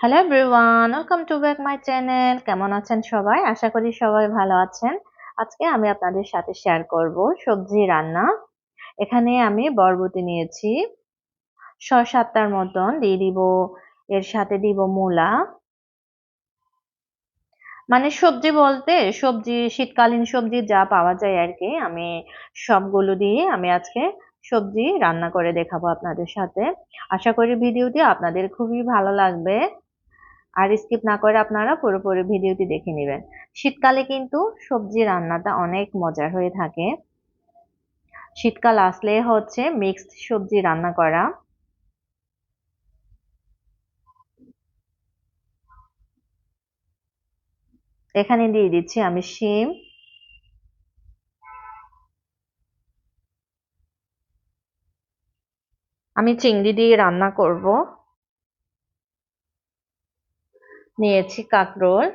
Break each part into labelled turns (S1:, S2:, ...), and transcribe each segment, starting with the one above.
S1: Hello everyone, welcome to back my channel. কেমন আছেন সবাই? আশা করি সবাই ভালো আছেন। আজকে আমি আপনাদের সাথে শেয়ার করব সবজি রান্না। এখানে আমি বরবটি নিয়েছি ৬-৭টার মতন, দিয়ে দিব এর সাথে দিব মূলা। মানে সবজি বলতে সবজি শীতকালীন সবজি যা পাওয়া যায় আর কি, আমি সবগুলো দিয়ে আমি আজকে সবজি রান্না করে দেখাবো আপনাদের সাথে। আশা করি ভিডিওটি আপনাদের খুবই ভালো লাগবে। আর স্কিপ না করে আপনারা পুরোপুরি ভিডিওটি দেখে নেবেন। শীতকালে কিন্তু সবজি রান্নাটা অনেক মজার হয়ে থাকে। শীতকাল আসলে হচ্ছে মিক্সড সবজি রান্না করা। এখানে দিয়ে দিচ্ছি আমি শিম। আমি চিংড়ি দিয়ে রান্না করব। নিয়েছি কাঁকরোল।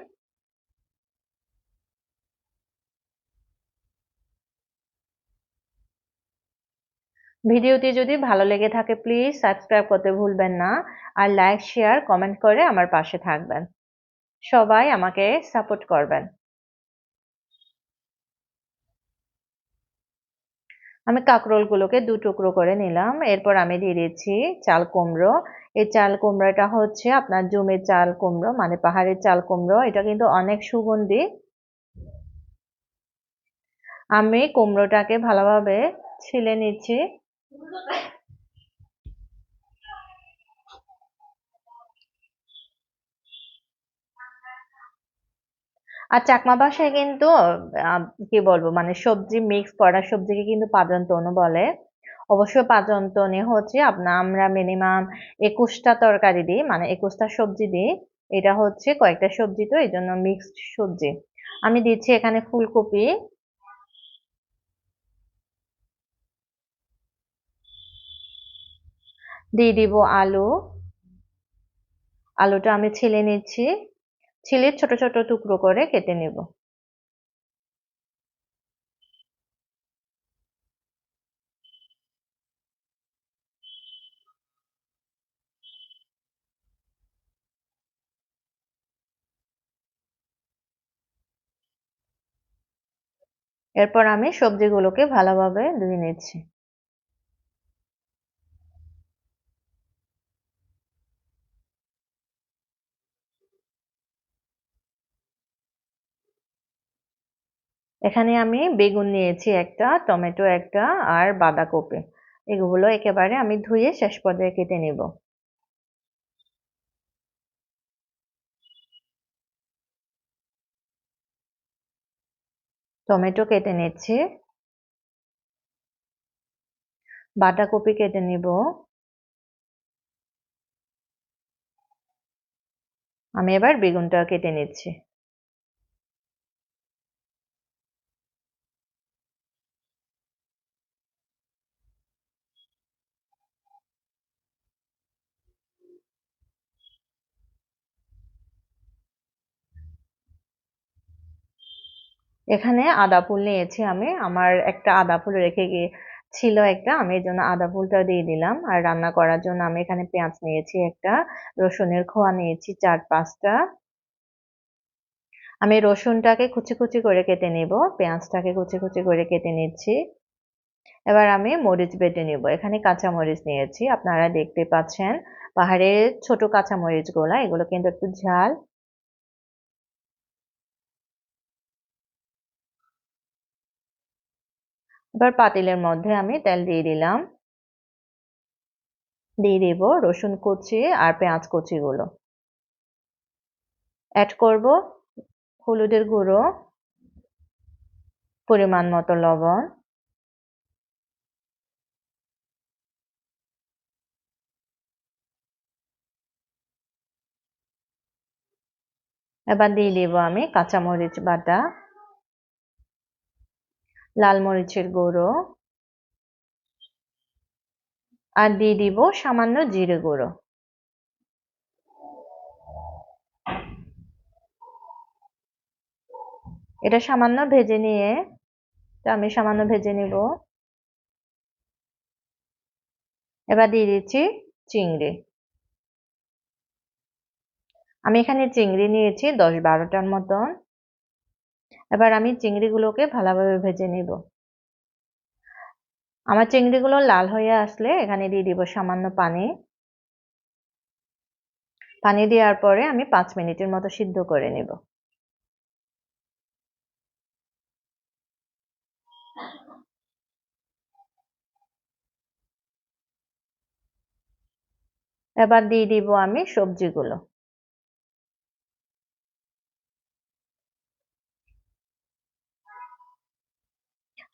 S1: ভিডিওটি যদি ভালো লেগে থাকে প্লিজ সাবস্ক্রাইব করতে ভুলবেন না। আর লাইক শেয়ার কমেন্ট করে আমার পাশে থাকবেন। সবাই আমাকে সাপোর্ট করবেন। আমি কাঁকরোলগুলোকে ২ টুকরো করে নিলাম। এরপর আমি দিয়ে দিচ্ছি চাল কুমড়ো। এই চাল কুমড়োটা হচ্ছে আপনার জমির চাল কুমড়ো, মানে পাহাড়ের চাল কুমড়ো। এটা কিন্তু অনেক সুগন্ধি। আমি কুমড়োটাকে ভালোভাবে ছিলে নিচ্ছি। আর চাকমা ভাষায় কিন্তু কি বলবো, মানে সবজি মিক্স করা সবজিকে কিন্তু পাজন্তন বলে। অবশ্য পাজন্তনে হচ্ছে আমরা মিনিমাম ২১টা তরকারি দিই, মানে ২১টা সবজি দিই। এটা হচ্ছে কয়েকটা সবজি, তো এই জন্য মিক্সড সবজি। আমি দিচ্ছি এখানে ফুলকপি, দিয়ে দিব আলু। আলুটা আমি ছিলে নিচ্ছি। ছিলে ছোট ছোট টুকরো করে কেটে নেব। এরপর আমি সবজিগুলোকে ভালোভাবে ধুয়ে নিচ্ছি। এখানে আমি বেগুন নিয়েছি একটা, টমেটো একটা, আর বাঁধাকপি। এগুলো একেবারে আমি ধুয়ে শেষ পর্যায়ে কেটে নেব। টমেটো কেটে নিচ্ছি, বাঁধাকপি কেটে নিব। আমি এবার বেগুনটা কেটে নিচ্ছি। এখানে আদা ফুল নিয়েছি আমি। আমার একটা আদা ফুল রেখে গিয়ে ছিল একটা, আমি এই জন্য আদা ফুলটা দিয়ে দিলাম। আর রান্না করার জন্য আমি এখানে পেঁয়াজ নিয়েছি একটা, রসুনের খোয়া নিয়েছি ৪-৫টা। আমি রসুনটাকে কুচি কুচি করে কেটে নিব, পেঁয়াজটাকে কুচি কুচি করে কেটে নিচ্ছি। এবার আমি মরিচ বেটে নিব। এখানে কাঁচা মরিচ নিয়েছি, আপনারা দেখতে পাচ্ছেন পাহাড়ের ছোট কাঁচা মরিচ গুলা, এগুলো কিন্তু একটু ঝাল। এবার পাতিলের মধ্যে আমি তেল দিয়ে দিলাম। দিয়ে দিব রসুন কুচি আর পেঁয়াজ কুচি গুলো। অ্যাড করব হলুদের গুঁড়ো, পরিমাণ মতো লবণ। এবার দিয়ে দিব আমি কাঁচা মরিচ বাটা, লাল মরিচের গুঁড়ো, আর দিয়ে দিব সামান্য জিরে গুঁড়ো। এটা সামান্য ভেজে নিয়ে, আমি সামান্য ভেজে নিব। এবার দিয়ে দিচ্ছি চিংড়ি। আমি এখানে চিংড়ি নিয়েছি 10-12টার মতন। এবার আমি চিংড়িগুলোকে ভালোভাবে ভেজে নিব। আমার চিংড়িগুলো লাল হয়ে আসলে এখানে দিয়ে দিব সামান্য পানি। পানি দেওয়ার পরে আমি 5 মিনিটের মতো সিদ্ধ করে নিব। এবার দিয়ে দিব আমি সবজিগুলো।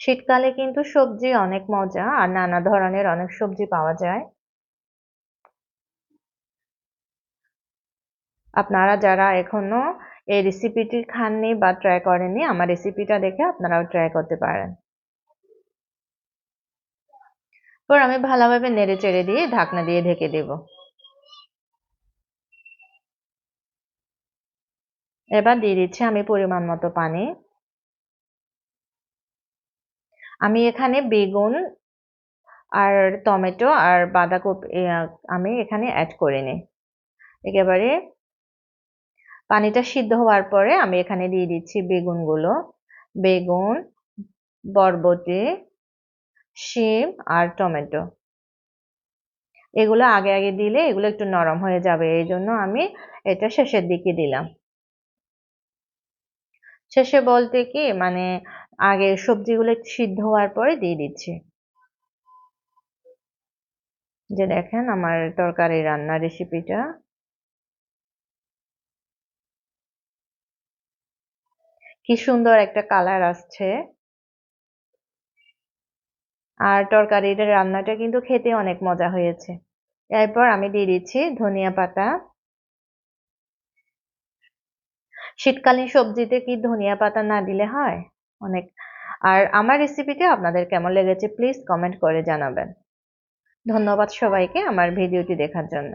S1: শীতকালে কিন্তু সবজি অনেক মজা, আর নানা ধরনের অনেক সবজি পাওয়া যায়। আপনারা যারা এখনো এই রেসিপিটি খাননি বা ট্রাই করেননি, আমার রেসিপিটা দেখে আপনারাও ট্রাই করতে পারেন। এবার আমি ভালোভাবে নেড়ে চেড়ে দিয়ে ঢাকনা দিয়ে ঢেকে দেব। এবার দিয়ে দিচ্ছি আমি পরিমাণ মতো পানি। আমি এখানে বেগুন আর টমেটো আর বাঁধাকপি আমি এখানে অ্যাড করিনি। একেবারে পানিটা সিদ্ধ হওয়ার পরে আমি এখানে দিয়ে দিচ্ছি বেগুনগুলো। বেগুন, বরবটি, শিম আর টমেটো। এগুলো আগে আগে দিলে এগুলো একটু নরম হয়ে যাবে, এই জন্য আমি এটা শেষের দিকে দিলাম। শেষে বলতে কি মানে আগে সবজিগুলো একটু সিদ্ধ হওয়ার পরে দিয়ে দিচ্ছি। যে দেখেন আমার তরকারি রান্নার রেসিপিটা কি সুন্দর একটা কালার আসছে। আর তরকারির রান্নাটা কিন্তু খেতে অনেক মজা হয়েছে। এরপর আমি দিয়ে দিচ্ছি ধনিয়া পাতা। শীতকালীন সবজিতে কি ধনিয়া পাতা না দিলে হয়? অনেক। আর আমার রেসিপিটা আপনাদের কেমন লেগেছে প্লিজ কমেন্ট করে জানাবেন। ধন্যবাদ সবাইকে আমার ভিডিওটি দেখার জন্য।